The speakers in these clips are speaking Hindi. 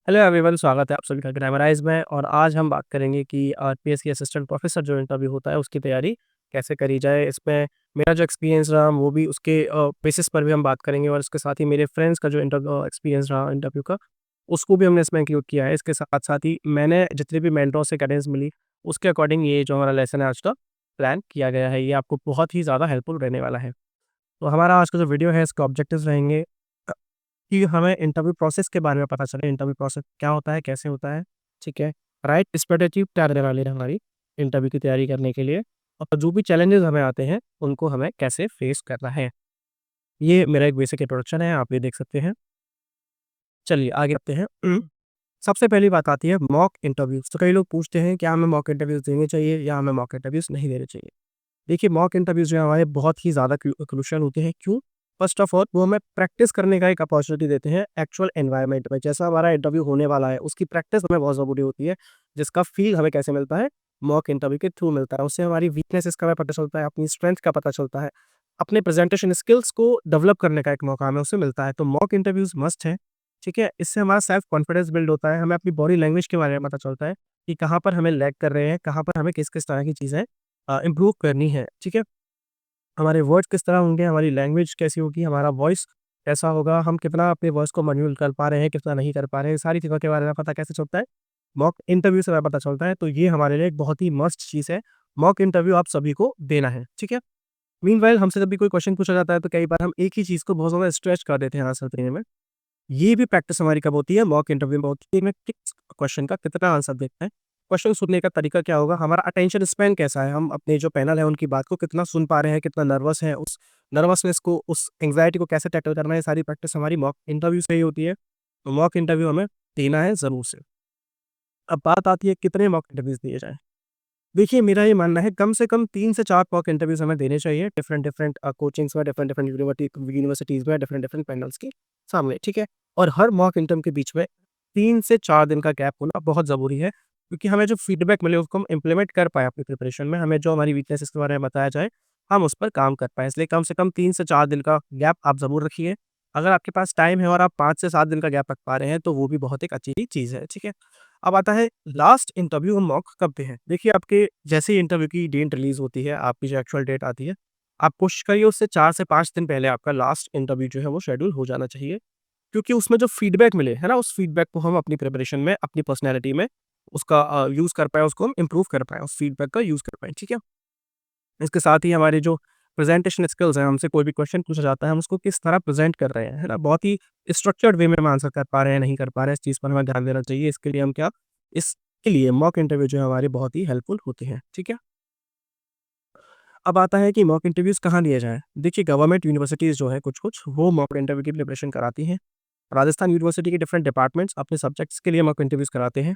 हेलो एवरीवन, स्वागत है आप सभी का ग्रामराइज में। और आज हम बात करेंगे कि आरपीएस की असिस्टेंट प्रोफेसर जो इंटरव्यू होता है उसकी तैयारी कैसे करी जाए। इसमें मेरा जो एक्सपीरियंस रहा वो भी उसके बेसिस पर भी हम बात करेंगे, और इसके साथ ही मेरे फ्रेंड्स का जो एक्सपीरियंस रहा इंटरव्यू का उसको भी हमने इसमें इंक्लूड किया है। इसके साथ साथ ही मैंने जितने भी मेंटरों से गाइडेंस मिली उसके अकॉर्डिंग ये जो हमारा लेसन है आज का प्लान किया गया है, ये आपको बहुत ही ज़्यादा हेल्पफुल रहने वाला है। तो हमारा आज का जो वीडियो है इसके ऑब्जेक्टिव्स रहेंगे कि हमें इंटरव्यू प्रोसेस के बारे में पता चले, इंटरव्यू प्रोसेस क्या होता है, कैसे होता है, ठीक है? राइट स्ट्रैटेजी क्या रहने वाली है हमारी इंटरव्यू की तैयारी करने के लिए, और जो भी चैलेंजेस हमें आते हैं, उनको हमें कैसे फेस करना है। ये मेरा एक बेसिक इंट्रोडक्शन है, आप ये देख सकते हैं। चलिए आगे बढ़ते हैं। सबसे पहली बात आती है मॉक इंटरव्यूज़। तो कई लोग पूछते हैं क्या हमें मॉक इंटरव्यूज़ देने चाहिए या हमें मॉक इंटरव्यूज़ नहीं देने चाहिए? देखिए, मॉक इंटरव्यूज़ जो है हमारे बहुत ही ज़्यादा क्रूशियल होते हैं। क्यों? फर्स्ट ऑफ ऑल वो हमें प्रैक्टिस करने का एक अपॉर्चुनिटी देते हैं एक्चुअल एनवायरनमेंट में। जैसा हमारा इंटरव्यू होने वाला है उसकी प्रैक्टिस हमें बहुत ज़रूरी होती है, जिसका फ़ील हमें कैसे मिलता है? मॉक इंटरव्यू के थ्रू मिलता है। उससे हमारी वीकनेसेस का हमें पता चलता है, अपनी स्ट्रेंथ का पता चलता है, अपने प्रेजेंटेशन स्किल्स को डेवलप करने का एक मौका हमें उससे मिलता है। तो मॉक इंटरव्यूज़ मस्ट है, ठीक है? इससे हमारा सेल्फ कॉन्फिडेंस बिल्ड होता है, हमें अपनी बॉडी लैंग्वेज के बारे में पता चलता है कि कहाँ पर हमें लैग कर रहे हैं, कहाँ पर हमें किस-किस तरह की चीज़ें इम्प्रूव करनी है, ठीक है? हमारे वर्ड्स किस तरह होंगे, हमारी लैंग्वेज कैसी होगी, हमारा वॉइस कैसा होगा, हम कितना अपने वॉइस को मैन्युअल कर पा रहे हैं, कितना नहीं कर पा रहे हैं, सारी चीज़ों के बारे में पता कैसे चलता है? मॉक इंटरव्यू से हमें पता चलता है। तो ये हमारे लिए एक बहुत ही मस्ट चीज़ है। मॉक इंटरव्यू आप सभी को देना है, ठीक है? मीनवाइल हमसे जब भी कोई क्वेश्चन पूछा जाता है तो कई बार हम एक ही चीज़ को बहुत ज़्यादा स्ट्रेच कर देते हैं आंसर देने में। ये भी प्रैक्टिस हमारी कब होती है? मॉक इंटरव्यू में होती है। मैं किस क्वेश्चन का कितना आंसर देते हैं। क्वेश्चन सुनने का तरीका क्या होगा? हमारा अटेंशन स्पैन कैसा है? हम अपने जो पैनल है उनकी बात को कितना सुन पा रहे हैं, कितना नर्वस है, उस नर्वसनेस को, उस एंग्जायटी को कैसे टैकल करना है, ये सारी प्रैक्टिस हमारी मॉक इंटरव्यू से ही होती है। तो मॉक इंटरव्यू हमें देना है ज़रूर से। अब बात आती है कितने मॉक इंटरव्यूज़ दिए जाएँ? देखिए, मेरा ये मानना है कम से कम 3 से 4 मॉक इंटरव्यूज़ हमें देने चाहिए डिफरेंट कोचिंग्स में, डिफरेंट यूनिवर्सिटीज़ में, डिफरेंट पैनल्स के सामने, ठीक है? और हर मॉक इंटरव्यू के बीच में 3 से 4 दिन का गैप होना बहुत ज़रूरी है, क्योंकि हमें जो फीडबैक मिले उसको हम इम्प्लीमेंट कर पाएँ अपनी प्रिपरेशन में, हमें जो हमारी वीकनेसेस के बारे में बताया जाए, हम उस पर काम कर पाएँ। इसलिए कम से कम 3 से 4 दिन का गैप आप ज़रूर रखिए। अगर आपके पास टाइम है और आप 5 से 7 दिन का गैप रख पा रहे हैं, तो वो भी बहुत एक अच्छी चीज़ है, ठीक है? अब आता है लास्ट इंटरव्यू हम मॉक कब पे हैं? देखिए, आपके जैसे ही इंटरव्यू की डेट रिलीज़ होती है, आपकी जो एक्चुअल डेट आती है, आप कोशिश करिए उससे 4 से 5 दिन पहले आपका लास्ट इंटरव्यू जो है वो शेड्यूल हो जाना चाहिए। क्योंकि उसमें जो फीडबैक मिले, है ना? उस फीडबैक को हम अपनी प्रिपरेशन में, अपनी पर्सनैलिटी में उसका यूज़ कर पाएँ, उसको हम इम्प्रूव कर पाएँ, उस फीडबैक का यूज़ कर पाएँ, ठीक है? इसके साथ ही हमारे जो प्रेज़ेंटेशन स्किल्स हैं, हमसे कोई भी क्वेश्चन पूछा जाता है, हम उसको किस तरह प्रेज़ेंट कर रहे हैं, है ना? बहुत ही स्ट्रक्चर्ड वे में हम आंसर कर पा रहे हैं, नहीं कर पा रहे हैं, इस चीज़ पर हमें ध्यान देना चाहिए। इसके लिए हम क्या इसके लिए मॉक इंटरव्यू जो है हमारे बहुत ही हेल्पफुल होते हैं, ठीक है? अब आता है कि मॉक इंटरव्यूज़ कहाँ दिए जाएँ? देखिए, गवर्नमेंट यूनिवर्सिटीज़ जो है कुछ-कुछ, वो मॉक इंटरव्यू की प्रिपरेशन कराती हैं। राजस्थान यूनिवर्सिटी के डिफरेंट डिपार्टमेंट्स अपने सब्जेक्ट्स के लिए मॉक इंटरव्यूज़ कराते हैं।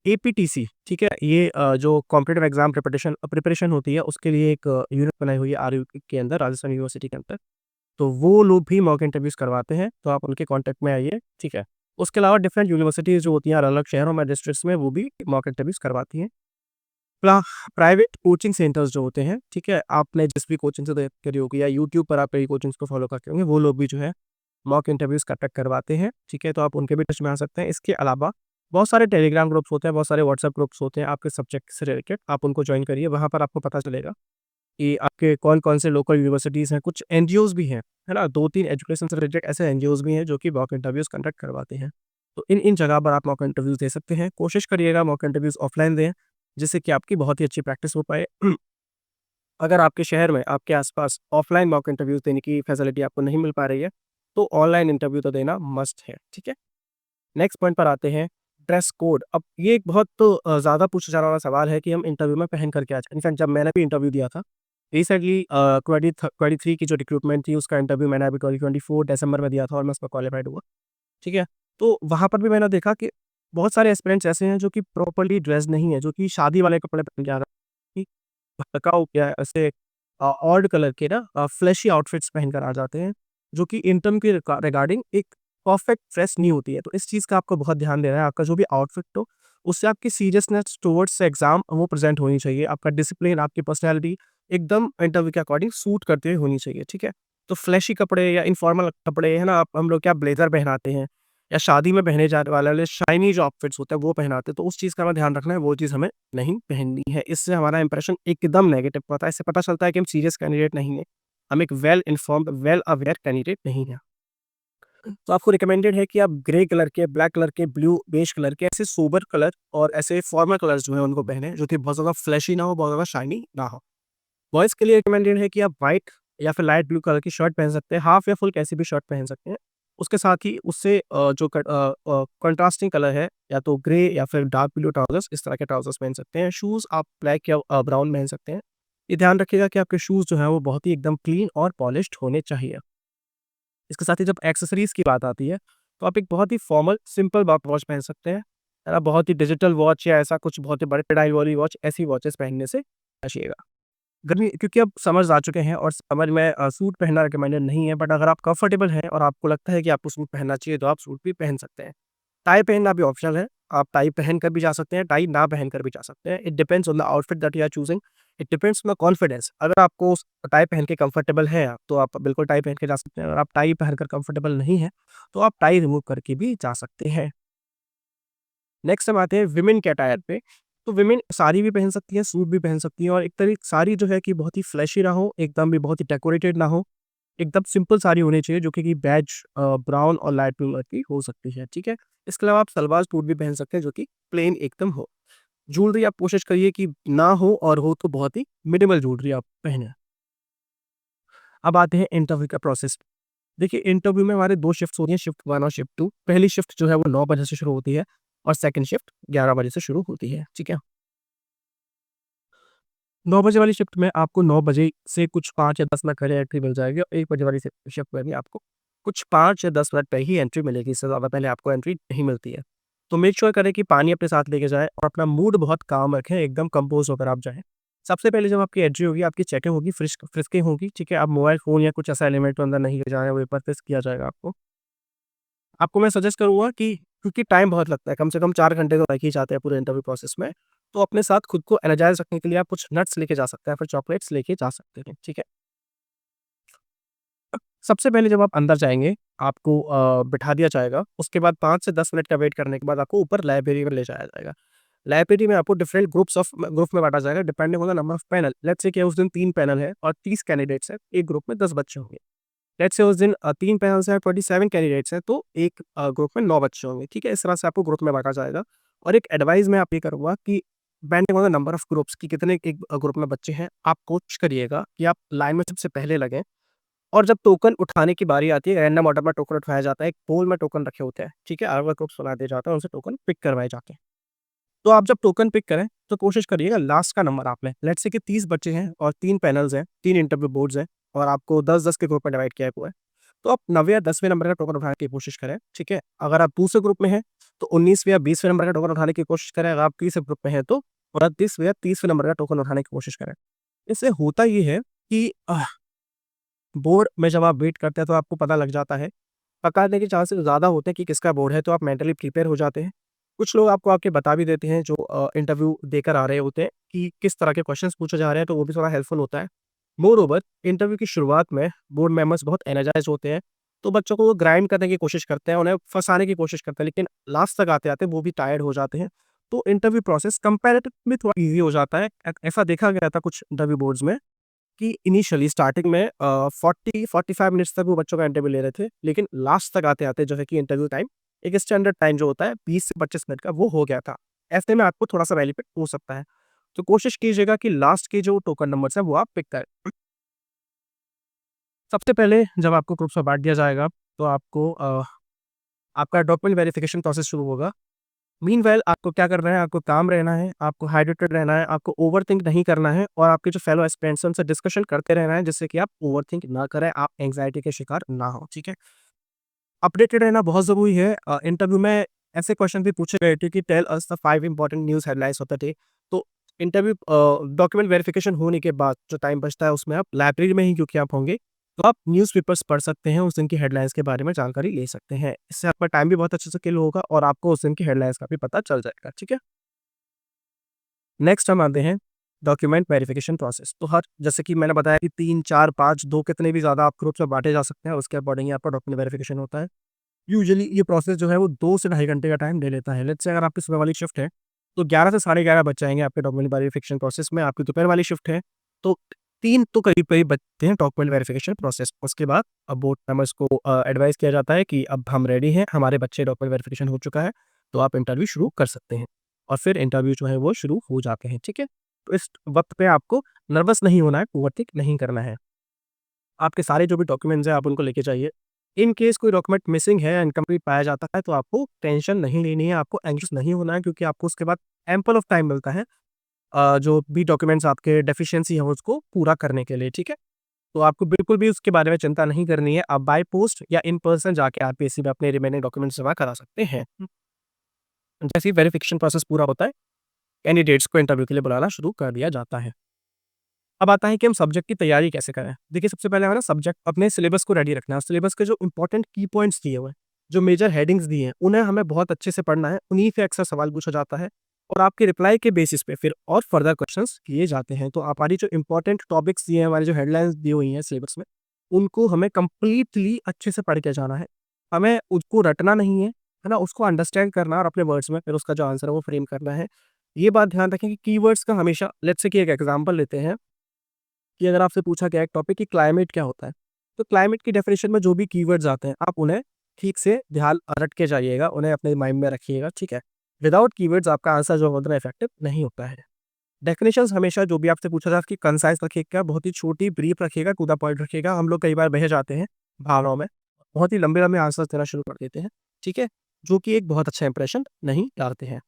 एपीटीसी, ठीक है? ये जो कॉम्पिटिटिव एग्ज़ाम प्रिपरेशन होती है, उसके लिए एक यूनिट बनाई हुई है आरयू के अंदर, राजस्थान यूनिवर्सिटी के अंदर। तो वो लोग भी मॉक इंटरव्यूज़ करवाते हैं, तो आप उनके कॉन्टैक्ट में आइए, ठीक है? उसके अलावा डिफरेंट यूनिवर्सिटीज़ जो होती हैं अलग-अलग शहरों में, डिस्ट्रिक्ट्स में, वो भी मॉक इंटरव्यूज़ करवाती हैं। प्ला प्राइवेट कोचिंग सेंटर्स जो होते हैं, ठीक है? आपने जिस भी कोचिंग से करी होगी या यूट्यूब पर आप कई कोचिंग्स को फ़ॉलो करते होंगे, वो लोग भी जो है मॉक इंटरव्यूज़ कंडक्ट करवाते हैं, ठीक है? तो आप उनके भी टच में आ सकते हैं। इसके अलावा बहुत सारे टेलीग्राम ग्रुप्स होते हैं, बहुत सारे व्हाट्सएप ग्रुप्स होते हैं आपके सब्जेक्ट से रिलेटेड, आप उनको जॉइन करिए, वहाँ पर आपको पता चलेगा कि आपके कौन-कौन से लोकल यूनिवर्सिटीज़ हैं, कुछ एनजीओज़ भी हैं, है ना? 2-3 एजुकेशन से रिलेटेड ऐसे एनजीओज़ भी हैं जो कि मॉक इंटरव्यूज़ कंडक्ट करवाते हैं। तो इन जगह पर आप मॉक इंटरव्यूज़ दे सकते हैं। कोशिश करिएगा मॉक इंटरव्यूज़ ऑफलाइन दें, जिससे कि आपकी बहुत ही अच्छी प्रैक्टिस हो पाए। अगर आपके शहर में, आपके आस-पास ऑफलाइन मॉक इंटरव्यूज़ देने की फैसिलिटी आपको नहीं मिल पा रही है, तो ऑनलाइन इंटरव्यू तो देना मस्ट है, ठीक है? नेक्स्ट पॉइंट पर आते हैं, ड्रेस कोड। अब ये एक बहुत ज़्यादा पूछा जाने वाला सवाल है कि हम इंटरव्यू में पहन कर क्या जाएँ? इनफैक्ट जब मैंने भी इंटरव्यू दिया था, रिसेंटली 23 की जो रिक्रूटमेंट थी उसका इंटरव्यू मैंने अभी 2024 दिसंबर में दिया था और मैं उसमें क्वालिफाइड हुआ, ठीक है? तो वहाँ पर भी मैंने देखा कि बहुत सारे एस्पिरेंट्स ऐसे हैं जो कि प्रॉपर्ली ड्रेस्ड नहीं है, जो कि शादी वाले कपड़े पहन के आ रहे हैं, भड़का हो गया है, ऐसे ऑड कलर के ना फ्लैशी आउटफिट्स पहनकर आ जाते हैं, जो कि इंटर्न के रिगार्डिंग एक परफेक्ट ड्रेस नहीं होती है। तो इस चीज़ का आपको बहुत ध्यान देना है, आपका जो भी आउटफिट हो, उससे आपकी सीरियसनेस टुवर्ड्स एग्ज़ाम वो प्रेज़ेंट होनी चाहिए। आपका डिसिप्लिन, आपकी पर्सनैलिटी एकदम इंटरव्यू के अकॉर्डिंग सूट करते हुए होनी चाहिए, ठीक है? तो फ्लैशी कपड़े या इनफॉर्मल कपड़े, है ना, आप हम लोग क्या ब्लेज़र पहनाते हैं या शादी में पहने जाने वाले शाइनी जो आउटफिट्स होते हैं वो पहनाते हैं, तो उस चीज़ का हमें ध्यान रखना है, वो चीज़ हमें नहीं पहननी है। इससे हमारा इंप्रेशन एकदम नेगेटिव होता है, इससे पता चलता है कि हम सीरियस कैंडिडेट नहीं हैं, हम एक well informed, well aware candidate नहीं हैं। तो आपको रिकमेंडेड है कि आप ग्रे कलर के, ब्लैक कलर के, ब्लू, बेज कलर के ऐसे सोबर कलर और ऐसे फॉर्मल कलर्स जो हैं उनको पहनें, जो कि बहुत ज़्यादा फ्लैशी ना हो, बहुत ज़्यादा शाइनी ना हो। बॉयज़ के लिए रिकमेंडेड है कि आप व्हाइट या फिर लाइट ब्लू कलर की शर्ट पहन सकते हैं, हाफ या फुल कैसी भी शर्ट पहन सकते हैं। उसके साथ ही उससे कंट्रास्टिंग कलर है, या तो ग्रे या फिर डार्क ब्लू ट्राउज़र्स, इस तरह के ट्राउज़र्स पहन सकते हैं। शूज़ आप ब्लैक या ब्राउन पहन सकते हैं। ये ध्यान रखिएगा कि आपके शूज़ जो हैं वो बहुत ही एकदम क्लीन और पॉलिश्ड होने चाहिए। इसके साथ ही जब एक्सेसरीज़ की बात आती है, तो आप एक बहुत ही फॉर्मल सिंपल वॉच पहन सकते हैं। आप बहुत ही डिजिटल वॉच या ऐसा कुछ बहुत ही बड़े डायल वाली वॉच, ऐसी वॉचेस पहनने से बचिएगा। गर्मी, क्योंकि अब समर्स आ चुके हैं और समर में सूट पहनना रिकमेंडेड नहीं है, बट अगर आप कंफर्टेबल हैं और आपको लगता है कि आपको सूट पहनना चाहिए, तो आप सूट भी पहन सकते हैं। टाई पहनना भी ऑप्शनल है, आप टाई पहन कर भी जा सकते हैं, टाई ना पहन कर भी जा सकते हैं। It depends on the outfit that you are choosing, it depends on the confidence. अगर आपको टाई पहन के कंफर्टेबल है आप, तो आप बिल्कुल टाई पहन के जा सकते हैं। अगर आप टाई पहनकर कंफर्टेबल नहीं हैं, तो आप टाई रिमूव करके भी जा सकते हैं। नेक्स्ट हम आते हैं विमेन के अटायर पे। तो विमेन साड़ी भी पहन सकती हैं, सूट भी पहन सकती हैं, और एक तरी साड़ी जो है कि बहुत ही फ्लैशी ना हो, एकदम भी बहुत ही डेकोरेटेड ना हो, एकदम सिंपल साड़ी होनी चाहिए, जो कि बेज ब्राउन और लाइट ब्लू कलर की हो सकती है, ठीक है? इसके अलावा आप सलवार सूट भी पहन सकते हैं, जो कि प्लेन एकदम हो। ज्वेलरी आप कोशिश करिए कि ना हो, और हो तो बहुत ही मिनिमल ज्वेलरी आप पहने। अब आते हैं इंटरव्यू का प्रोसेस। देखिए, इंटरव्यू में हमारे 2 शिफ्ट्स होती हैं, शिफ्ट 1 और शिफ्ट 2। पहली शिफ्ट जो है वो 9 बजे से शुरू होती है और सेकंड शिफ्ट 11 बजे से शुरू होती है, ठीक है? 9 बजे वाली शिफ्ट में आपको 9 बजे से कुछ 5 या 10 मिनट पहले एंट्री मिल जाएगी, और 1 बजे वाली शिफ्ट में भी आपको कुछ 5 या 10 मिनट पहले ही एंट्री मिलेगी, इससे ज़्यादा पहले आपको एंट्री नहीं मिलती है। तो मेक श्योर करें कि पानी अपने साथ लेके जाएँ और अपना मूड बहुत काम रखें, एकदम कंपोज़ होकर आप जाएँ। सबसे पहले जब आपकी एंट्री होगी, आपकी चेकिंग होगी, फ्रिस्किंग होगी, ठीक है? आप मोबाइल फ़ोन या कुछ ऐसा एलिमेंट तो अंदर नहीं ले जाएँ, वहीं पर फ्रिस्क किया जाएगा आपको। आपको मैं सजेस्ट करूँगा कि, क्योंकि टाइम बहुत लगता है, कम से कम 4 घंटे तो लग ही जाते हैं पूरे इंटरव्यू प्रोसेस में, तो अपने साथ खुद को एनर्जाइज़ रखने के लिए आप कुछ नट्स लेके जा सकते हैं, फिर चॉकलेट्स लेके जा सकते हैं, ठीक है? सबसे पहले जब आप अंदर जाएँगे, आपको बिठा दिया जाएगा, उसके बाद 5 से 10 मिनट का वेट करने के बाद आपको ऊपर लाइब्रेरी में ले जाया जाएगा। लाइब्रेरी में आपको डिफरेंट ग्रुप में बाँटा जाएगा, depending on the number of panel. Let's say कि उस दिन 3 पैनल है और 30 कैंडिडेट्स हैं, एक ग्रुप में 10 बच्चे होंगे। लेट्स से उस दिन 3 पैनल्स हैं, 27 कैंडिडेट्स हैं, तो एक ग्रुप में 9 बच्चे होंगे, ठीक है? इस तरह से आपको ग्रुप में बाँटा जाएगा, और एक एडवाइस मैं आप ये करूँगा कि depending on the number of groups कि कितने एक ग्रुप में बच्चे हैं, आप कोशिश करिएगा कि आप लाइन में सबसे पहले लगें, और जब टोकन उठाने की बारी आती है, रैंडम ऑर्डर में टोकन उठाया जाता है, एक पोल में टोकन रखे होते हैं, ठीक है? अलग-अलग ग्रुप्स बना दिए जाते हैं, उनसे टोकन पिक करवाए जाते हैं। तो आप जब टोकन पिक करें, तो कोशिश करिएगा लास्ट का नंबर आप लें। लेट्स से कि 30 बच्चे हैं और 3 पैनल्स हैं, 3 इंटरव्यू बोर्ड्स हैं, और आपको 10-10 के ग्रुप में डिवाइड किया हुआ है। तो आप 9वें या 10वें नंबर का टोकन उठाने की कोशिश करें, ठीक है? अगर आप दूसरे ग्रुप में हैं, तो 19वें या 20वें नंबर का टोकन उठाने की कोशिश करें। अगर आप तीसरे ग्रुप में हैं, तो 29वें या 30वें नंबर का टोकन उठाने की कोशिश करें। इससे होता ये है कि बोर्ड में जब आप वेट करते हैं, तो आपको पता लग जाता है, पकड़ने के चांसेस ज़्यादा होते हैं कि किसका बोर्ड है, तो आप मेंटली प्रिपेयर हो जाते हैं। कुछ लोग आपको आके बता भी देते हैं, जो इंटरव्यू देकर आ रहे होते हैं, कि किस तरह के क्वेश्चंस पूछे जा रहे हैं, तो वो भी थोड़ा हेल्पफुल होता है। मोरओवर, इंटरव्यू की शुरुआत में बोर्ड मेंबर्स बहुत एनर्जाइज़ होते हैं, तो बच्चों को वो ग्राइंड करने की कोशिश करते हैं, उन्हें फँसाने की कोशिश करते हैं, लेकिन लास्ट तक आते-आते वो भी टायर्ड हो जाते हैं। तो इंटरव्यू प्रोसेस कंपैरेटिवली थोड़ा ईज़ी हो जाता है। ऐसा देखा गया था कुछ इंटरव्यू बोर्ड्स में, कि इनिशियली स्टार्टिंग में 40-45 मिनट्स तक वो बच्चों का इंटरव्यू ले रहे थे, लेकिन लास्ट तक आते-आते जो है कि इंटरव्यू टाइम, एक स्टैंडर्ड टाइम जो होता है 20 से 25 मिनट का, वो हो गया था। ऐसे में आपको थोड़ा-सा बेनिफिट हो सकता है। तो कोशिश कीजिएगा कि लास्ट के जो टोकन नंबर्स हैं, वो आप पिक करें। सबसे पहले जब आपको ग्रुप्स में बाँट दिया जाएगा, तो आपको आपका डॉक्यूमेंट वेरिफिकेशन प्रोसेस शुरू होगा। मीनवाइल आपको क्या करना है, आपको काम रहना है, आपको हाइड्रेटेड रहना है, आपको ओवरथिंक नहीं करना है, और आपके जो फेलो एस्पिरेंट्स हैं उनसे डिस्कशन करते रहना है, जिससे कि आप ओवरथिंक ना करें, आप एंग्जायटी के शिकार ना हो, ठीक है? अपडेटेड रहना बहुत ज़रूरी है। इंटरव्यू में ऐसे क्वेश्चन भी पूछे गए थे कि tell us the 5 important news headlines of the day. तो इंटरव्यू डॉक्यूमेंट वेरिफिकेशन होने के बाद जो टाइम बचता है, उसमें आप लाइब्रेरी में ही क्योंकि आप होंगे, तो आप न्यूज़पेपर्स पढ़ सकते हैं, उस दिन की हेडलाइन्स के बारे में जानकारी ले सकते हैं। इससे आपका टाइम भी बहुत अच्छे से किल होगा, और आपको उस दिन की हेडलाइन्स का भी पता चल जाएगा, ठीक है? नेक्स्ट हम आते हैं डॉक्यूमेंट वेरिफिकेशन प्रोसेस। तो हर, जैसे कि मैंने बताया कि 3, 4, 5, 2 कितने भी ज़्यादा आप ग्रुप्स में बाँटे जा सकते हैं, उसके अकॉर्डिंग ही आपका डॉक्यूमेंट वेरिफिकेशन होता है। यूजुअली ये प्रोसेस जो है वो 2 से ढाई घंटे का टाइम ले लेता है। लेट्स से अगर आपकी सुबह वाली शिफ्ट है, तो 11 से साढ़े 11 बज जाएँगे आपके डॉक्यूमेंट वेरिफिकेशन प्रोसेस में। आपकी दोपहर वाली शिफ्ट है, तो 3 तो करीब-करीब बजते हैं डॉक्यूमेंट वेरिफिकेशन प्रोसेस। उसके बाद अब बोर्ड मेंबर्स को एडवाइस किया जाता है कि अब हम रेडी हैं, हमारे बच्चे डॉक्यूमेंट वेरिफिकेशन हो चुका है, तो आप इंटरव्यू शुरू कर सकते हैं। और फिर इंटरव्यू जो है वो शुरू हो जाते हैं, ठीक है? तो इस वक़्त पे आपको नर्वस नहीं होना है, ओवरथिंक नहीं करना है। आपके सारे जो भी डॉक्यूमेंट्स हैं आप उनको लेके जाइए। इन केस कोई डॉक्यूमेंट मिसिंग है, इनकम्प्लीट पाया जाता है, तो आपको टेंशन नहीं लेनी है, आपको एंग्ज़ियस नहीं होना है, क्योंकि आपको उसके बाद एम्पल ऑफ टाइम मिलता है जो भी डॉक्यूमेंट्स आपके डेफिशिएंसी है उसको पूरा करने के लिए, ठीक है? तो आपको बिल्कुल भी उसके बारे में चिंता नहीं करनी है। आप बाय पोस्ट या इन पर्सन जाके आरपीएससी में अपने रिमेनिंग डॉक्यूमेंट्स जमा करा सकते हैं। जैसे ही वेरिफिकेशन प्रोसेस पूरा होता है, कैंडिडेट्स को इंटरव्यू के लिए बुलाना शुरू कर दिया जाता है। अब आता है कि हम सब्जेक्ट की तैयारी कैसे करें? देखिए, सबसे पहले हमें ना सब्जेक्ट अपने सिलेबस को रेडी रखना है। सिलेबस के जो इम्पोर्टेंट की पॉइंट्स दिए हुए हैं, जो मेजर हेडिंग्स दिए हैं, उन्हें हमें बहुत अच्छे से पढ़ना है। उन्हीं से अक्सर सवाल पूछा जाता है और आपके रिप्लाई के बेसिस पे फिर और फर्दर क्वेश्चंस किए जाते हैं। तो हमारी जो इम्पोर्टेंट टॉपिक्स दिए हैं, हमारी जो हेडलाइंस दी हुई हैं सिलेबस में, उनको हमें कंप्लीटली अच्छे से पढ़ के जाना है। हमें उसको रटना नहीं है ना? उसको अंडरस्टैंड करना और अपने वर्ड्स में फिर उसका जो आंसर है वो फ्रेम करना है। ये बात ध्यान रखें कि कीवर्ड्स का हमेशा, लेट्स से कि एक एग्जांपल लेते हैं कि अगर आपसे पूछा गया एक टॉपिक कि क्लाइमेट क्या होता है, तो क्लाइमेट की डेफिनेशन में जो भी कीवर्ड्स आते हैं, आप उन्हें ठीक से ध्यान रट के जाइएगा, उन्हें अपने माइंड में रखिएगा, ठीक है? विदाउट कीवर्ड्स आपका आंसर जो है उतना इफेक्टिव नहीं होता है। डेफिनेशंस हमेशा जो भी आपसे पूछा जाए उसकी कंसाइज़ रखिएगा, बहुत ही छोटी ब्रीफ रखिएगा, टू द पॉइंट रखिएगा। हम लोग कई बार बह जाते हैं भावनाओं में, बहुत ही लंबे-लंबे आंसर्स देना शुरू कर देते हैं, ठीक है? जो कि एक बहुत अच्छा इंप्रेशन नहीं डालते हैं।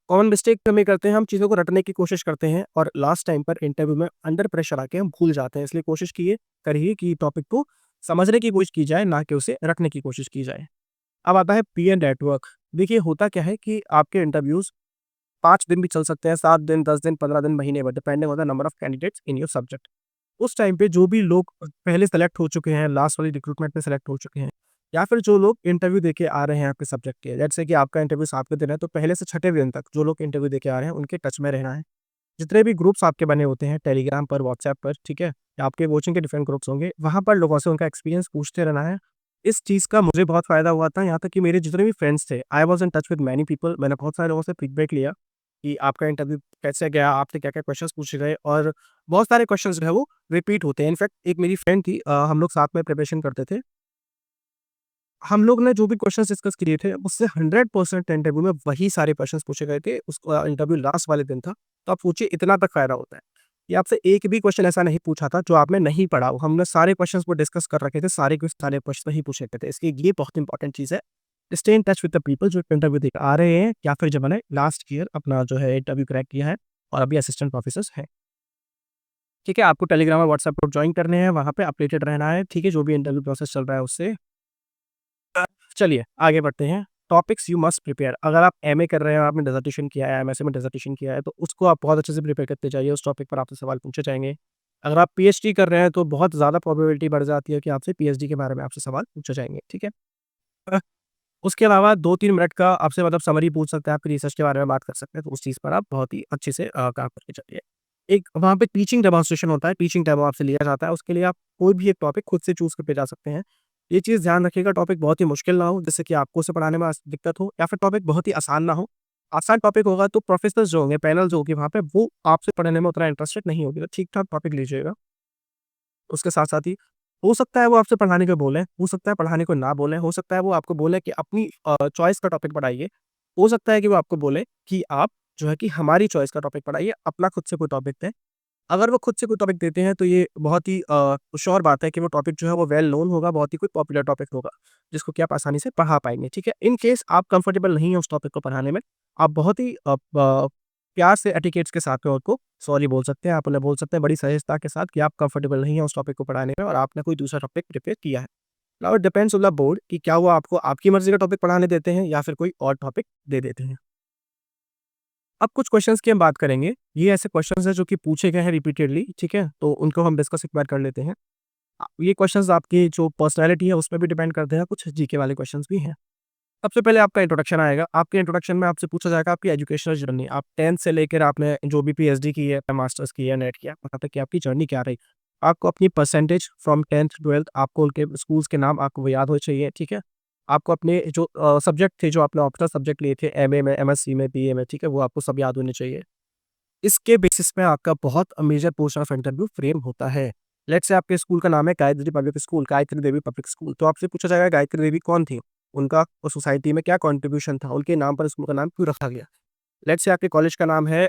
कॉमन मिस्टेक हम ये करते हैं, हम चीज़ों को रटने की कोशिश करते हैं और लास्ट टाइम पर इंटरव्यू में अंडर प्रेशर आके हम भूल जाते हैं। इसलिए कोशिश करिए कि टॉपिक को समझने की कोशिश की जाए, ना कि उसे रटने की कोशिश की जाए। अब आता है पीयर नेटवर्क। देखिए, होता क्या है कि आपके इंटरव्यूज़ 5 दिन भी चल सकते हैं, 7 दिन, 10 दिन, 15 दिन, महीने भर, depending on the number of candidates in your subject. उस टाइम पे जो भी लोग पहले सेलेक्ट हो चुके हैं, लास्ट वाली रिक्रूटमेंट में सेलेक्ट हो चुके हैं, या फिर जो लोग इंटरव्यू देके आ रहे हैं आपके सब्जेक्ट के, लेट्स से कि आपका इंटरव्यू 7वें दिन है, तो पहले से छठे दिन तक जो लोग इंटरव्यू देके आ रहे हैं, उनके टच में रहना है। जितने भी ग्रुप्स आपके बने होते हैं टेलीग्राम पर, व्हाट्सएप पर, ठीक है? या आपके कोचिंग के डिफरेंट ग्रुप्स होंगे, वहाँ पर लोगों से उनका एक्सपीरियंस पूछते रहना है। इस चीज़ का मुझे बहुत फ़ायदा हुआ था, यहाँ तक कि मेरे जितने भी फ्रेंड्स थे, I was in touch with many people. मैंने बहुत सारे लोगों से फीडबैक लिया कि आपका इंटरव्यू कैसे गया, आपसे क्या-क्या क्वेश्चंस पूछे गए, और बहुत सारे क्वेश्चंस जो है वो रिपीट होते हैं। इनफैक्ट एक मेरी फ्रेंड थी, हम लोग साथ में प्रिपरेशन करते थे। हम लोग ने जो भी क्वेश्चंस डिस्कस किए थे, उससे 100% इंटरव्यू में वही सारे क्वेश्चंस पूछे गए थे। इंटरव्यू लास्ट वाले दिन था, तो आप सोचिए इतना तक फ़ायदा होता है। ये आपसे एक भी क्वेश्चन ऐसा नहीं पूछा था जो आपने नहीं पढ़ा हो। हमने सारे क्वेश्चंस को डिस्कस कर रखे थे, सारे के सारे क्वेश्चन ही पूछे गए थे। इसलिए ये बहुत इंपॉर्टेंट चीज़ है। Stay in touch with the people जो इंटरव्यू देके आ रहे हैं, या फिर जिन्होंने लास्ट ईयर अपना जो है इंटरव्यू क्रैक किया है और अभी असिस्टेंट प्रोफेसर्स हैं। ठीक है? आपको टेलीग्राम और व्हाट्सएप ग्रुप जॉइन करने हैं, वहाँ पे अपडेटेड रहना है, ठीक है? जो भी इंटरव्यू प्रोसेस चल रहा है उससे। चलिए आगे बढ़ते हैं। Topics you must prepare. अगर आप एमए कर रहे हैं और आपने डिसर्टेशन किया है, एमएससी में डिसर्टेशन किया है, तो उसको आप बहुत अच्छे से प्रिपेयर करते जाइए, उस टॉपिक पर आपसे सवाल पूछे जाएँगे। अगर आप पीएचडी कर रहे हैं, तो बहुत ज़्यादा प्रोबेबिलिटी बढ़ जाती है कि आपसे पीएचडी के बारे में आपसे सवाल पूछे जाएँगे, ठीक है? अ, उसके अलावा 2-3 मिनट का आपसे मतलब समरी पूछ सकते हैं, आपकी रिसर्च के बारे में बात कर सकते हैं, तो उस चीज़ पर आप बहुत ही अच्छे से काम करके चलिए। एक वहाँ पे टीचिंग डेमोंस्ट्रेशन होता है, टीचिंग डेमो आपसे लिया जाता है, उसके लिए आप कोई भी एक टॉपिक खुद से चूज़ करके जा सकते हैं। ये चीज़ ध्यान रखिएगा, टॉपिक बहुत ही मुश्किल ना हो, जिससे कि आपको उसे पढ़ाने में दिक्कत हो, या फिर टॉपिक बहुत ही आसान ना हो। आसान टॉपिक होगा तो प्रोफेसर्स जो होंगे, पैनल जो होगी वहाँ पे, वो आपसे पढ़ने में उतना इंटरेस्टेड नहीं होगी, तो ठीक-ठाक टॉपिक लीजिएगा। उसके साथ-साथ ही हो सकता है वो आपसे पढ़ाने को बोलें, हो सकता है पढ़ाने को ना बोलें, हो सकता है वो आपको बोलें कि अपनी चॉइस का टॉपिक पढ़ाइए। हो सकता है कि वो आपको बोले कि आप जो है कि हमारी चॉइस का टॉपिक पढ़ाइए, अपना खुद से कोई टॉपिक दें। अगर वो खुद से कोई टॉपिक देते हैं, तो ये बहुत ही श्योर बात है कि वो टॉपिक जो है वो वेल नोन होगा, बहुत ही कोई पॉपुलर टॉपिक होगा, जिसको कि आप आसानी से पढ़ा पाएँगे, ठीक है? इन केस आप कंफर्टेबल नहीं हैं उस टॉपिक को पढ़ाने में, आप बहुत ही प्यार से एटिकेट्स के साथ में उनको सॉरी बोल सकते हैं, आप उन्हें बोल सकते हैं बड़ी सहजता के साथ कि आप कंफर्टेबल नहीं हैं उस टॉपिक को पढ़ाने में और आपने कोई दूसरा टॉपिक प्रिपेयर किया है। Now it depends on the board कि क्या वो आपको आपकी मर्ज़ी का टॉपिक पढ़ाने देते हैं या फिर कोई और टॉपिक दे देते हैं। अब कुछ क्वेश्चंस की हम बात करेंगे। ये ऐसे क्वेश्चंस हैं जो कि पूछे गए हैं रिपीटेडली, ठीक है? तो उनको हम डिस्कस एक बार कर लेते हैं। ये क्वेश्चंस आपकी जो पर्सनैलिटी है उसपे भी डिपेंड करते हैं, कुछ जीके वाले क्वेश्चंस भी हैं। सबसे पहले आपका इंट्रोडक्शन आएगा। आपके इंट्रोडक्शन में आपसे पूछा जाएगा आपकी एजुकेशनल जर्नी। आप 10th से लेकर आपने जो भी पीएचडी की है, मास्टर्स की है, नेट किया, वहाँ तक की आपकी जर्नी क्या रही? आपको अपनी परसेंटेज फ्रॉम 10th 12th आपको उनके स्कूल्स के नाम आपको वो याद होने चाहिए, ठीक है? आपको अपने जो सब्जेक्ट थे, जो आपने ऑप्शनल सब्जेक्ट लिए थे एमए में, एमएससी में, बीए में, ठीक है? वो आपको सब याद होने चाहिए। इसके बेसिस पे आपका बहुत major portion of interview frame होता है। लेट्स से आपके स्कूल का नाम है Gayatri public school, Gayatri Devi public school, तो आपसे पूछा जाएगा गायत्री देवी कौन थी? उनका उस सोसाइटी में क्या कंट्रीब्यूशन था? उनके नाम पर स्कूल का नाम क्यों रखा गया? लेट्स से आपके कॉलेज का नाम है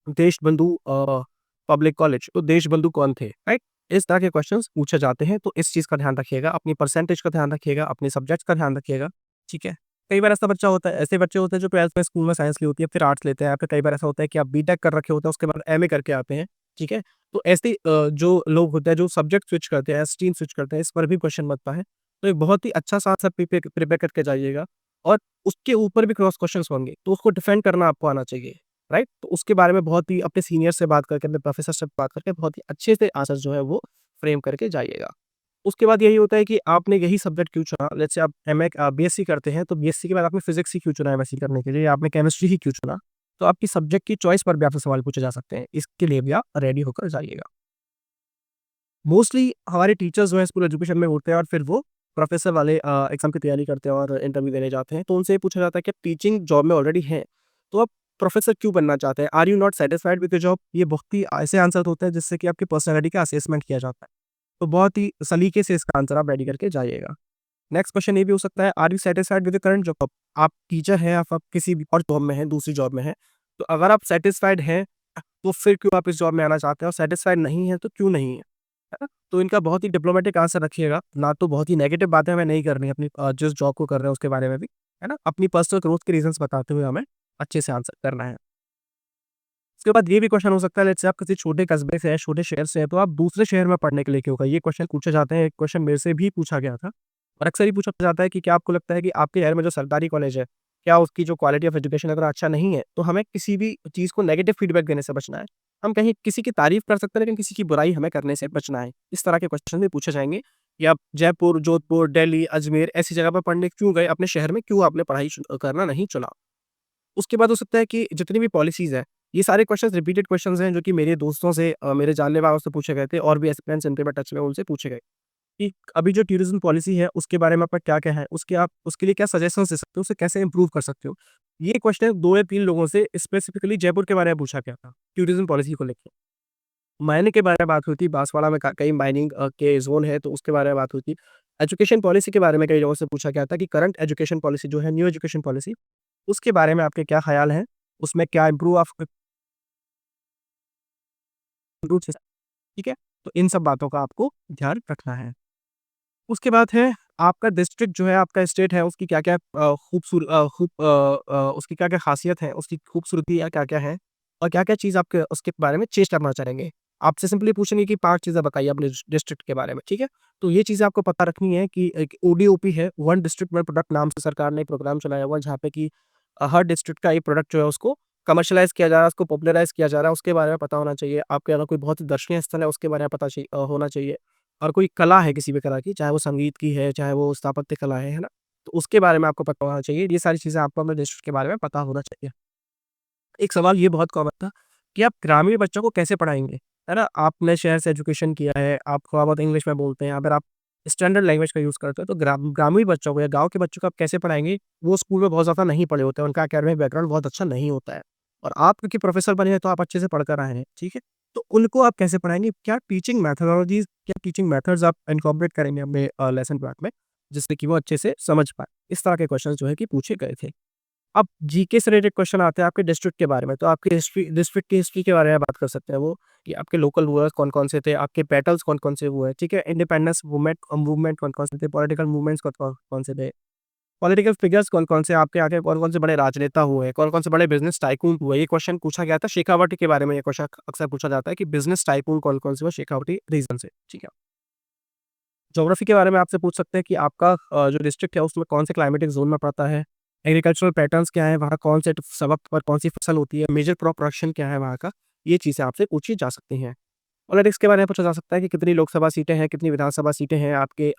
देशबंधु पब्लिक कॉलेज, तो देशबंधु कौन थे? राइट? इस तरह के क्वेश्चंस पूछे जाते हैं, तो इस चीज़ का ध्यान रखिएगा, अपनी परसेंटेज का ध्यान रखिएगा, अपने सब्जेक्ट्स का ध्यान रखिएगा, ठीक है? कई बार ऐसा बच्चा होता है, ऐसे बच्चे होते हैं जो 12th में स्कूल में साइंस ली होती है, फिर आर्ट्स लेते हैं, या फिर कई बार ऐसा होता है कि आप बीटेक कर रखे होते हैं, उसके बाद एमए करके आते हैं, ठीक है? तो ऐसे जो लोग होते हैं, जो सब्जेक्ट स्विच करते हैं, स्ट्रीम स्विच करते हैं, इस पर भी क्वेश्चन बनता है। तो एक बहुत ही अच्छा सा आंसर प्रिपेयर करके जाइएगा, और उसके ऊपर भी क्रॉस क्वेश्चंस होंगे, तो उसको डिफेंड करना आपको आना चाहिए। राइट? तो उसके बारे में बहुत ही अपने सीनियर से बात करके, अपने प्रोफ़ेसर से बात करके बहुत ही अच्छे से आंसर जो है वो फ्रेम करके जाइएगा। उसके बाद यही होता है कि आपने यही सब्जेक्ट क्यों चुना? लेट्स से आप बीएससी करते हैं, तो बीएससी के बाद आपने फिज़िक्स ही क्यों चुना एमएससी करने के लिए? आपने केमिस्ट्री ही क्यों चुना? तो आपकी सब्जेक्ट की चॉइस पर भी आपसे सवाल पूछे जा सकते हैं। इसके लिए भी आप रेडी होकर जाइएगा। मोस्टली हमारे टीचर्स जो हैं स्कूल एजुकेशन में होते हैं, और फिर वो प्रोफ़ेसर वाले एग्ज़ाम की तैयारी करते हैं और इंटरव्यू देने जाते हैं। तो उनसे ये पूछा जाता है कि आप टीचिंग जॉब में ऑलरेडी हैं, तो आप प्रोफ़ेसर क्यों बनना चाहते हैं? Are you not satisfied with the job? ये बहुत ही ऐसे आंसर होते हैं जिससे कि आपकी पर्सनैलिटी का असेसमेंट किया जाता है। तो बहुत ही सलीके से इसका आंसर आप रेडी करके जाइएगा। नेक्स्ट क्वेश्चन ये भी हो सकता है, are you satisfied with the current job? आप टीचर हैं, आप किसी भी और जॉब में हैं, दूसरी जॉब में हैं। तो अगर आप सैटिस्फाइड हैं, तो फिर क्यों आप इस जॉब में आना चाहते हैं, और सैटिस्फाइड नहीं हैं, तो क्यों नहीं हैं? है ना? तो इनका बहुत ही डिप्लोमेटिक आंसर रखिएगा, ना तो बहुत ही नेगेटिव बातें हमें नहीं करनी है अपनी जिस जॉब को कर रहे हैं उसके बारे में भी, है ना? अपनी पर्सनल ग्रोथ के रीज़न्स बताते हुए हमें अच्छे से आंसर करना है। उसके बाद ये भी क्वेश्चन हो सकता है, लेट्स से आप किसी छोटे कस्बे से हैं, छोटे शहर से हैं, तो आप दूसरे शहर में पढ़ने के लिए क्यों गए? ये क्वेश्चन पूछे जाते हैं, एक क्वेश्चन मेरे से भी पूछा गया था, और अक्सर ही पूछा जाता है कि क्या आपको लगता है कि आपके शहर में जो सरकारी कॉलेज है, क्या उसकी जो क्वालिटी ऑफ एजुकेशन अगर अच्छा नहीं है, तो हमें किसी भी चीज़ को नेगेटिव फीडबैक देने से बचना है। हम कहीं किसी की तारीफ़ कर सकते हैं, लेकिन किसी की बुराई हमें करने से बचना है। इस तरह के क्वेश्चन भी पूछे जाएँगे कि आप जयपुर, जोधपुर, दिल्ली, अजमेर ऐसी जगह पर पढ़ने क्यों गए? अपने शहर में क्यों आपने पढ़ाई करना नहीं चुना? उसके बाद हो सकता है कि जितनी भी पॉलिसीज़ हैं, ये सारे क्वेश्चन्स रिपीटेड क्वेश्चन्स हैं जो कि मेरे दोस्तों से मेरे जानने वालों से पूछे गए थे, और भी ऐसे फ्रेंड्स जिनके मैं टच में हूँ, उनसे पूछे गए कि अभी जो टूरिज़्म पॉलिसी है उसके बारे में आपका क्या कहना है? उसके आप उसके लिए क्या सजेशंस दे सकते हो? उसे कैसे इम्प्रूव कर सकते हो? ये क्वेश्चन 2 या 3 लोगों से स्पेसिफिकली जयपुर के बारे में पूछा गया था, टूरिज़्म पॉलिसी को लेके। मायने के बारे में बात हुई थी, बांसवाड़ा में क कई माइनिंग के ज़ोन है, तो उसके बारे में बात हुई थी। एजुकेशन पॉलिसी के बारे में कई लोगों से पूछा गया था कि करंट एजुकेशन पॉलिसी जो है, न्यू एजुकेशन पॉलिसी, उसके बारे में आपके क्या ख़्याल हैं? उसमें क्या इम्प्रूव ठीक है? तो इन सब बातों का आपको ध्यान रखना है। उसके बाद है आपका डिस्ट्रिक्ट जो है, आपका स्टेट है, उसकी क्या-क्या उसकी क्या-क्या ख़ासियत है, उसकी खूबसूरतियाँ क्या-क्या हैं, और क्या-क्या चीज़ आपके उसके बारे में चेंज करना चाहेंगे। आपसे सिंपली पूछेंगे कि 5 चीज़ें बताइए अपने डिस्ट्रिक्ट के बारे में, ठीक है? तो ये चीज़ें आपको पता रखनी है कि एक ओडीओपी है, वन डिस्ट्रिक्ट वन प्रोडक्ट नाम से सरकार ने एक प्रोग्राम चलाया हुआ है, जहाँ पे कि हर डिस्ट्रिक्ट का एक प्रोडक्ट जो है उसको कमर्शियलाइज़ किया जा रहा है, उसको पॉपुलराइज़ किया जा रहा है, उसके बारे में पता होना चाहिए। आपके अगर कोई बहुत ही दर्शनीय स्थल है, उसके बारे में होना चाहिए। और कोई कला है किसी भी कला की, चाहे वो संगीत की है, चाहे वो स्थापत्य कला है ना? तो उसके बारे में आपको पता होना चाहिए। ये सारी चीज़ें आपको अपने डिस्ट्रिक्ट के बारे में पता होना चाहिए। एक सवाल ये बहुत कॉमन था कि आप ग्रामीण बच्चों को कैसे पढ़ाएँगे? है ना? आपने शहर से एजुकेशन किया है, आप थोड़ा बहुत इंग्लिश में बोलते हैं, अगर आप स्टैंडर्ड लैंग्वेज का यूज़ करते हो, तो ग्रामीण बच्चों को या गाँव के बच्चों को आप कैसे पढ़ाएँगे? वो स्कूल में बहुत ज़्यादा नहीं पढ़े होते हैं, उनका एकेडमिक बैकग्राउंड बहुत अच्छा नहीं होता है। और आप क्योंकि प्रोफ़ेसर बने हैं, तो आप अच्छे से पढ़ कर आए हैं, ठीक है? तो उनको आप कैसे पढ़ाएँगे? क्या टीचिंग मेथोडोलॉजीज़, क्या टीचिंग मेथड्स आप इनकॉर्पोरेट करेंगे अपने लेसन प्लान में, जिससे कि वो अच्छे से समझ पाएँ? इस तरह के क्वेश्चन्स जो है कि पूछे गए थे। अब जीके से रिलेटेड क्वेश्चन आते हैं आपके डिस्ट्रिक्ट के बारे में, तो आपकी डिस्ट्रिक्ट की हिस्ट्री के बारे में बात कर सकते हैं वो, कि आपके लोकल रूलर्स कौन-कौन से थे, आपके बैटल्स कौन-कौन से हुए, ठीक है? इंडिपेंडेंस मूवमेंट मूवमेंट कौन-कौन से थे, पॉलिटिकल मूवमेंट्स कौन-कौन कौन से थे, पॉलिटिकल फिगर्स कौन-कौन से आपके आगे कौन-कौन से बड़े राजनेता हुए, कौन-कौन से बड़े बिज़नेस टाइकून हुए, ये क्वेश्चन पूछा गया था। शेखावटी के बारे में ये क्वेश्चन अक्सर पूछा जाता है कि बिज़नेस टाइकून कौन-कौन से हुए शेखावटी रीजन से, ठीक है? ज्योग्राफी के बारे में आपसे पूछ सकते हैं कि आपका जो डिस्ट्रिक्ट है उसमें कौन से क्लाइमेटिक ज़ोन में पड़ता है, एग्रीकल्चरल पैटर्न्स क्या है, वहाँ कौन से सबक पर कौन-सी फसल होती है, मेजर क्रॉप प्रोडक्शन क्या है वहाँ का, ये चीज़ें आपसे पूछी जा सकती हैं। पॉलिटिक्स के बारे में पूछा जा सकता है कि कितनी लोकसभा सीटें हैं, कितनी विधानसभा सीटें हैं आपके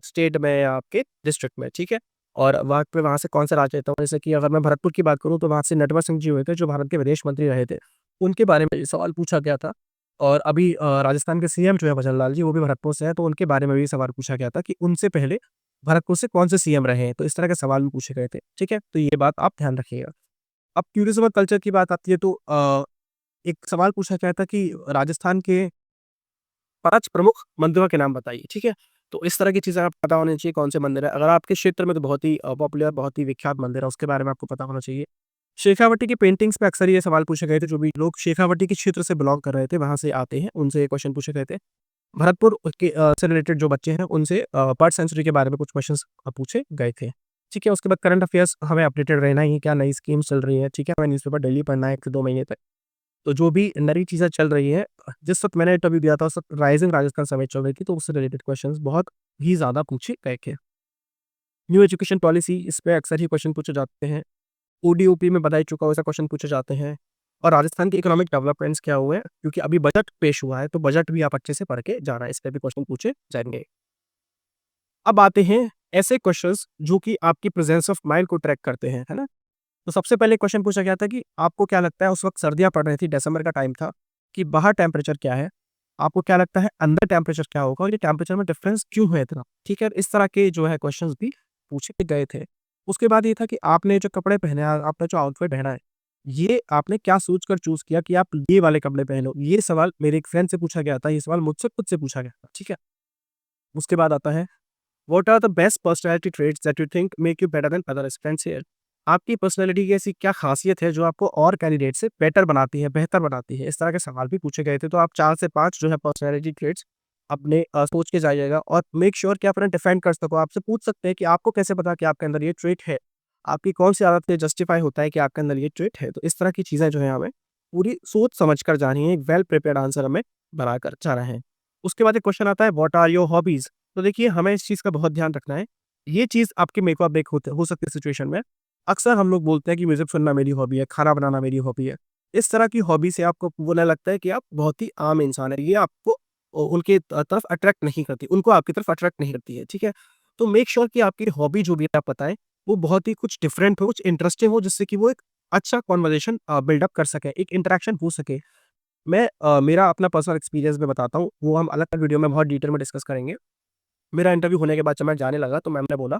स्टेट में या आपके डिस्ट्रिक्ट में, ठीक है? और वहाँ से कौन-सा राजनेता हुआ, जैसे कि अगर मैं भरतपुर की बात करूँ तो वहाँ से नटवर सिंह जी हुए थे, जो भारत के विदेश मंत्री रहे थे। उनके बारे में ये सवाल पूछा गया था। और अभी राजस्थान के सीएम जो है भजन लाल जी, वो भी भरतपुर से हैं, तो उनके बारे में भी सवाल पूछा गया था कि उनसे पहले भरतपुर से कौन से सीएम रहे हैं, तो इस तरह के सवाल भी पूछे गए थे, ठीक है? तो ये बात आप ध्यान रखिएगा। अब टूरिज़्म और कल्चर की बात आती है तो एक सवाल पूछा गया था कि राजस्थान के 5 प्रमुख मंदिरों के नाम बताइए, ठीक है? तो इस तरह की चीज़ें आपको पता होनी चाहिए, कौन से मंदिर है। अगर आपके क्षेत्र में तो बहुत ही पॉपुलर, बहुत ही विख्यात मंदिर है, उसके बारे में आपको पता होना चाहिए। शेखावटी की पेंटिंग्स पे अक्सर ये सवाल पूछे गए थे, जो भी लोग शेखावटी के क्षेत्र से बिलॉन्ग कर रहे थे, वहाँ से आते हैं, उनसे ये क्वेश्चन पूछे गए थे। भरतपुर के से रिलेटेड जो बच्चे हैं, उनसे बर्ड सेंचुरी के बारे में कुछ क्वेश्चंस पूछे गए थे। ठीक है, उसके बाद करंट अफेयर्स हमें अपडेटेड रहना ही है, क्या नई स्कीम्स चल रही हैं, ठीक है? हमें न्यूज़पेपर डेली पढ़ना है 1 से 2 महीने तक। तो जो भी नई चीज़ें चल रही हैं, जिस वक़्त मैंने इंटरव्यू दिया था, उस वक़्त राइज़िंग राजस्थान समिट चल रही थी, तो उससे रिलेटेड क्वेश्चंस बहुत ही ज़्यादा पूछे गए थे। न्यू एजुकेशन पॉलिसी, इस पे अक्सर ही क्वेश्चन पूछे जाते हैं। ओडी-ओपी में बता ही चुका हूँ, ऐसा क्वेश्चन पूछे जाते हैं। और राजस्थान के इकोनॉमिक डेवलपमेंट्स क्या हुए हैं, क्योंकि अभी बजट पेश हुआ है, तो बजट भी आप अच्छे से पढ़ के जाना है, इस पे भी क्वेश्चन पूछे जाएँगे। अब आते हैं ऐसे क्वेश्चंस जो कि आपकी प्रेजेंस ऑफ माइंड को ट्रैक करते हैं, है ना? तो सबसे पहले क्वेश्चन पूछा गया था कि आपको क्या लगता है, उस वक़्त सर्दियाँ पड़ रही थी, दिसंबर का टाइम था, कि बाहर टेम्परेचर क्या है? आपको क्या लगता है अंदर टेम्परेचर क्या होगा और ये टेम्परेचर में डिफरेंस क्यों है इतना? ठीक है? इस तरह के जो है क्वेश्चंस भी पूछे गए थे। उसके बाद ये था कि आपने जो कपड़े पहने हैं, आपने जो आउटफिट पहना है, ये आपने क्या सोचकर चूज़ किया कि आप ये वाले कपड़े पहनो? ये सवाल मेरे एक फ्रेंड से पूछा गया था, ये सवाल मुझसे खुद से पूछा गया था, ठीक है? उसके बाद आता है, what are the best personality traits that you think make you better than other students here? आपकी पर्सनैलिटी की ऐसी क्या खासियत है जो आपको और कैंडिडेट से बेटर बनाती है, बेहतर बनाती है? इस तरह के सवाल भी पूछे गए थे, तो आप 4 से 5 जो है पर्सनैलिटी ट्रेट्स अपने सोच के जाइएगा और मेक श्योर कि आप उन्हें डिफेंड कर सको। आपसे पूछ सकते हैं कि आपको कैसे पता कि आपके अंदर ये ट्रेट है? आपकी कौन-सी आदत से जस्टिफाई होता है कि आपके अंदर ये ट्रेट है? तो इस तरह की चीज़ें जो है हमें पूरी सोच समझ कर जानी है, एक वेल प्रिपेयर्ड आंसर हमें बनाकर जाना है। उसके बाद एक क्वेश्चन आता है, व्हाट आर योर हॉबीज़? तो देखिए, हमें इस चीज़ का बहुत ध्यान रखना है। ये चीज़ आपके मेक और ब्रेक हो सकती है सिचुएशन में। अक्सर हम लोग बोलते हैं कि म्यूज़िक सुनना मेरी हॉबी है, खाना बनाना मेरी हॉबी है। इस तरह की हॉबी से आपको बोलने लगता है कि आप बहुत ही आम इंसान हैं। ये आपको उनके तरफ अट्रैक्ट नहीं करती, उनको आपकी तरफ अट्रैक्ट नहीं करती है, ठीक है? तो मेक श्योर कि आपकी हॉबी जो भी आप बताएँ, वो बहुत ही कुछ डिफरेंट हो, कुछ इंटरेस्टिंग हो, जिससे कि वो एक अच्छा कन्वर्सेशन बिल्डअप कर सकें, एक इंटरैक्शन हो सके। मैं मेरा अपना पर्सनल एक्सपीरियंस मैं बताता हूँ, वो हम अलग-अलग वीडियो में बहुत डिटेल में डिस्कस करेंगे। मेरा इंटरव्यू होने के बाद जब मैं जाने लगा तो मैम ने बोला,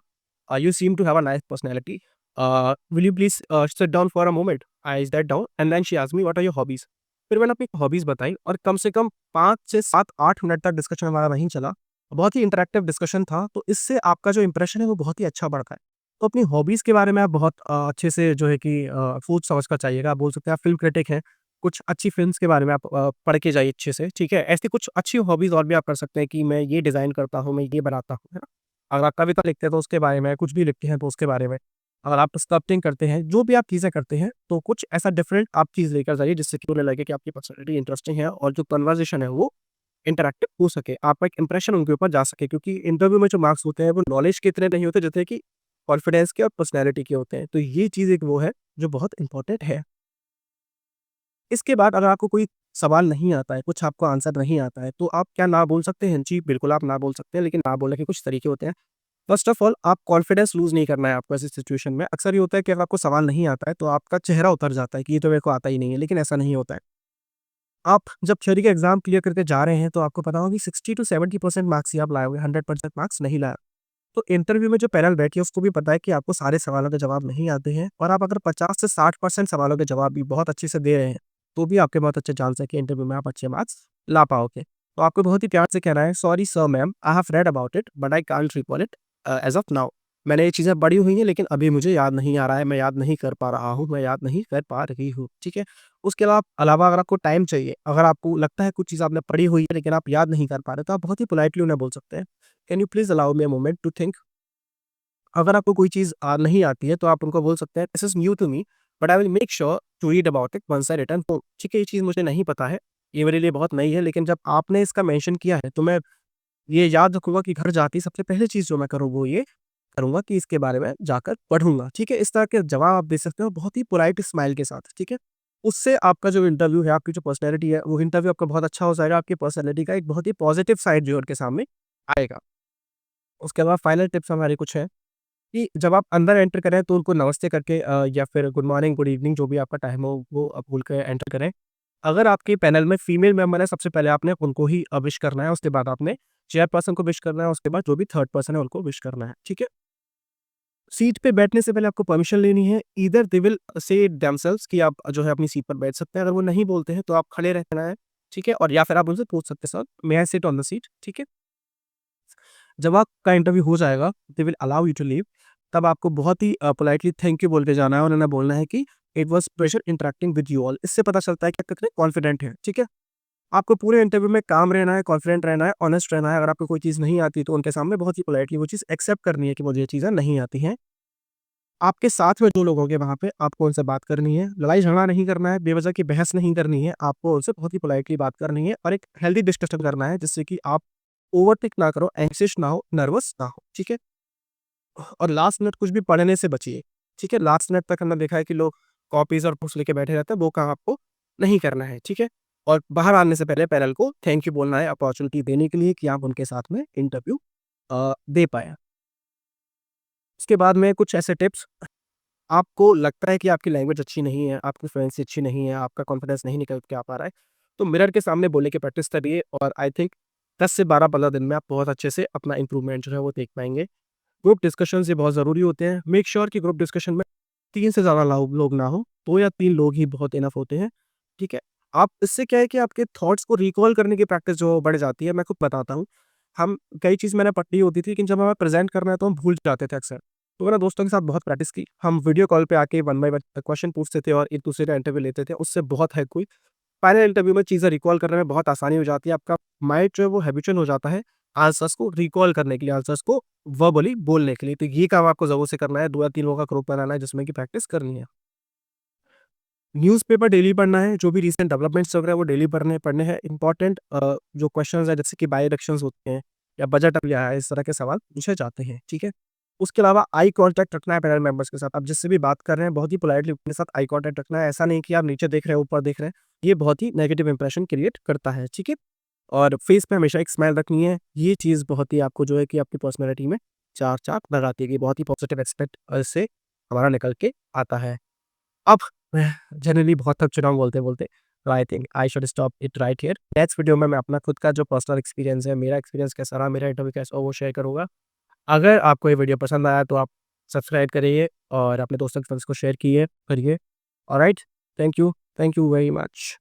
"you seem to have a nice personality, will you please sit down for a moment?" I sat down and then she asked me, "what are your hobbies?" फिर मैंने अपनी हॉबीज़ बताई और कम से कम 5 से 7-8 मिनट तक डिस्कशन हमारा वहीं चला। बहुत ही इंटरैक्टिव डिस्कशन था, तो इससे आपका जो इंप्रेशन है वो बहुत ही अच्छा बढ़ता है। तो अपनी हॉबीज़ के बारे में आप बहुत अच्छे से जो है कि सोच समझ कर चाहिएगा। आप बोल सकते हैं आप फ़िल्म क्रिटिक हैं, कुछ अच्छी फ़िल्म्स के बारे में आप पढ़ के जाइए अच्छे से, ठीक है? ऐसी कुछ अच्छी हॉबीज़ और भी आप कर सकते हैं कि मैं ये डिज़ाइन करता हूँ, मैं ये बनाता हूँ, है ना? अगर आप कविता लिखते हैं तो उसके बारे में, कुछ भी लिखते हैं तो उसके बारे में। अगर आप स्कल्पटिंग करते हैं, जो भी आप चीज़ें करते हैं, तो कुछ ऐसा डिफरेंट आप चीज़ लेकर जाइए जिससे कि उन्हें लगे कि आपकी पर्सनैलिटी इंटरेस्टिंग है और जो कन्वर्सेशन है वो इंटरैक्टिव हो सके। आपका एक इंप्रेशन उनके ऊपर जा सके, क्योंकि इंटरव्यू में जो मार्क्स होते हैं वो नॉलेज के इतने नहीं होते जितने कि कॉन्फिडेंस के और पर्सनैलिटी के होते हैं। तो ये चीज़ एक वो है जो बहुत इम्पोर्टेंट है। इसके बाद अगर आपको कोई सवाल नहीं आता है, कुछ आपको आंसर नहीं आता है, तो आप क्या ना बोल सकते हैं? जी, बिल्कुल आप ना बोल सकते हैं, लेकिन ना बोलने के कुछ तरीके होते हैं। फर्स्ट ऑफ ऑल, आप कॉन्फिडेंस लूज़ नहीं करना है आपको ऐसी सिचुएशन में। अक्सर ये होता है कि अगर आपको सवाल नहीं आता है, तो आपका चेहरा उतर जाता है कि ये तो मेरे को आता ही नहीं है, लेकिन ऐसा नहीं होता है। आप जब थ्योरी का एग्ज़ाम क्लियर करके जा रहे हैं, तो आपको पता होगा कि 60 टू 70% मार्क्स ही आप लाए होंगे, 100% मार्क्स नहीं लाए। तो इंटरव्यू में जो पैनल बैठी है, उसको भी पता है कि आपको सारे सवालों के जवाब नहीं आते हैं और आप अगर 50 से 60% सवालों के जवाब भी बहुत अच्छे से दे रहे हैं, तो भी आपके बहुत अच्छे चांस है कि इंटरव्यू में आप अच्छे मार्क्स ला पाओगे। तो आपको बहुत ही प्यार से कहना है, "sorry sir ma'am, I have read about it but I can't recall it as of now." मैंने ये चीज़ें पढ़ी हुई हैं, लेकिन अभी मुझे याद नहीं आ रहा है, मैं याद नहीं कर पा रहा हूँ, मैं याद नहीं कर पा रही हूँ, ठीक है? उसके अलावा अगर आपको टाइम चाहिए, अगर आपको लगता है कुछ चीज़ आपने पढ़ी हुई है, लेकिन आप याद नहीं कर पा रहे, तो आप बहुत ही पोलाइटली उन्हें बोल सकते हैं, "can you please allow me a moment to think?" अगर आपको कोई चीज़ नहीं आती है, तो आप उनको बोल सकते हैं, "this is new to me, but I will make sure to read about it once I return home." ठीक है, ये चीज़ मुझे नहीं पता है, ये मेरे लिए बहुत नई है, लेकिन जब आपने इसका मेंशन किया है, तो मैं ये याद रखूँगा कि घर जाते ही सबसे पहली चीज़ जो मैं करूँ, वो ये करूँगा कि इसके बारे में जाकर पढ़ूँगा। ठीक है? इस तरह के जवाब आप दे सकते हो बहुत ही पोलाइट स्माइल के साथ, ठीक है? उससे आपका जो इंटरव्यू है, आपकी जो पर्सनैलिटी है, वो इंटरव्यू आपका बहुत अच्छा हो जाएगा, आपकी पर्सनैलिटी का एक बहुत ही पॉज़िटिव साइड जो है उनके सामने आएगा। उसके अलावा फाइनल टिप्स हमारे कुछ हैं कि जब आप अंदर एंटर करें तो उनको नमस्ते करके या फिर गुड मॉर्निंग, गुड इवनिंग जो भी आपका टाइम हो वो आप बोल के एंटर करें। अगर आपके पैनल में फीमेल मेंबर है, सबसे पहले आपने उनको ही विश करना है, उसके बाद आपने चेयरपर्सन को विश करना है, उसके बाद जो भी थर्ड पर्सन है उनको विश करना है, ठीक है? सीट पे बैठने से पहले आपको परमिशन लेनी है, either they will say themselves कि आप जो है अपनी सीट पर बैठ सकते हैं, अगर वो नहीं बोलते हैं तो आप खड़े रहना है, ठीक है? और या फिर आप उनसे पूछ सकते हैं, sir may I sit on the seat, ठीक है? जब आपका इंटरव्यू हो जाएगा, they will allow you to leave, तब आपको बहुत ही पोलाइटली थैंक यू बोल के जाना है और उन्हें बोलना है कि it was pleasure interacting with you all. इससे पता चलता है कि आप कितने कॉन्फिडेंट हैं, ठीक है? आपको पूरे इंटरव्यू में काम रहना है, कॉन्फिडेंट रहना है, ऑनेस्ट रहना है। अगर आपको कोई चीज़ नहीं आती तो उनके सामने बहुत ही पोलाइटली वो चीज़ एक्सेप्ट करनी है कि मुझे ये चीज़ें नहीं आती हैं। आपके साथ में जो लोग होंगे वहाँ पे, आपको उनसे बात करनी है, लड़ाई-झगड़ा नहीं करना है, बेवजह की बहस नहीं करनी है, आपको उनसे बहुत ही पोलाइटली बात करनी है और एक हेल्दी डिस्कशन करना है जिससे कि आप ओवरथिंक ना करो, एंग्ज़ियस ना हो, नर्वस ना हो, ठीक है? और लास्ट मिनट कुछ भी पढ़ने से बचिए, ठीक है? लास्ट मिनट तक हमने देखा है कि लोग कॉपीज़ और बुक्स लेके बैठे रहते हैं, वो काम आपको नहीं करना है, ठीक है? और बाहर आने से पहले पैनल को थैंक यू बोलना है अपॉर्च्युनिटी देने के लिए कि आप उनके साथ में इंटरव्यू दे पाएँ। उसके बाद में कुछ ऐसे टिप्स, आपको लगता है कि आपकी लैंग्वेज अच्छी नहीं है, आपकी फ्लुएंसी अच्छी नहीं है, आपका कॉन्फिडेंस नहीं निकल के आ पा रहा है, तो मिरर के सामने बोलने की प्रैक्टिस करिए और आई थिंक 10 से 12-15 दिन में आप बहुत अच्छे से अपना इम्प्रूवमेंट जो है वो देख पाएँगे। ग्रुप डिस्कशंस ये बहुत ज़रूरी होते हैं। मेक श्योर कि ग्रुप डिस्कशन में 3 से ज़्यादा लोग ना हो, 2 या 3 लोग ही बहुत इनफ होते हैं, ठीक है? आप इससे क्या है कि आपके थॉट्स को रिकॉल करने की प्रैक्टिस जो बढ़ जाती है। मैं खुद बताता हूँ, हम कई चीज़ मैंने पढ़ी होती थी, लेकिन जब हमें प्रेज़ेंट करना है तो हम भूल जाते थे अक्सर। तो मैंने दोस्तों के साथ बहुत प्रैक्टिस की। हम वीडियो कॉल पे आके वन बाय वन क्वेश्चन पूछते थे और एक-दूसरे का इंटरव्यू लेते थे, उससे बहुत हेल्प हुई। फाइनल इंटरव्यू में चीज़ें रिकॉल करने में बहुत आसानी हो जाती है। आपका माइंड जो है वो हैबिचुअल हो जाता है आंसर्स को रिकॉल करने के लिए, आंसर्स को वर्बली बोलने के लिए। तो ये काम आपको ज़रूर से करना है, 2 या 3 लोगों का ग्रुप बनाना है जिसमें कि प्रैक्टिस करनी है। न्यूज़पेपर डेली पढ़ना है, जो भी रीसेंट डेवलपमेंट्स चल रहे हैं वो डेली पढ़ने पढ़ने हैं। इम्पोर्टेंट जो क्वेश्चंस हैं जैसे कि बाय इलेक्शंस होते हैं या बजट अभी आया है, इस तरह के सवाल पूछे जाते हैं, ठीक है? उसके अलावा आई कॉन्टैक्ट रखना है पैनल मेंबर्स के साथ। आप जिससे भी बात कर रहे हैं बहुत ही पोलाइटली उनके साथ आई कॉन्टैक्ट रखना है। ऐसा नहीं कि आप नीचे देख रहे हैं, ऊपर देख रहे हैं। ये बहुत ही नेगेटिव इंप्रेशन क्रिएट करता है, ठीक है? और फेस पे हमेशा एक स्माइल रखनी है। ये चीज़ बहुत ही आपको जो है कि आपकी पर्सनैलिटी में चार चाँद लगाती है कि बहुत ही पॉजिटिव एस्पेक्ट इससे हमारा निकल के आता है। अब मैं जनरली बहुत थक चुका हूँ बोलते-बोलते, तो I think I should stop it right here. Next video में मैं अपना खुद का जो पर्सनल एक्सपीरियंस है, मेरा एक्सपीरियंस कैसा रहा, मेरा इंटरव्यू कैसा हुआ, वो शेयर करूँगा। अगर आपको ये वीडियो पसंद आया तो आप सब्सक्राइब करिए और अपने दोस्तों के साथ इसको शेयर करिए। Alright, thank you very much.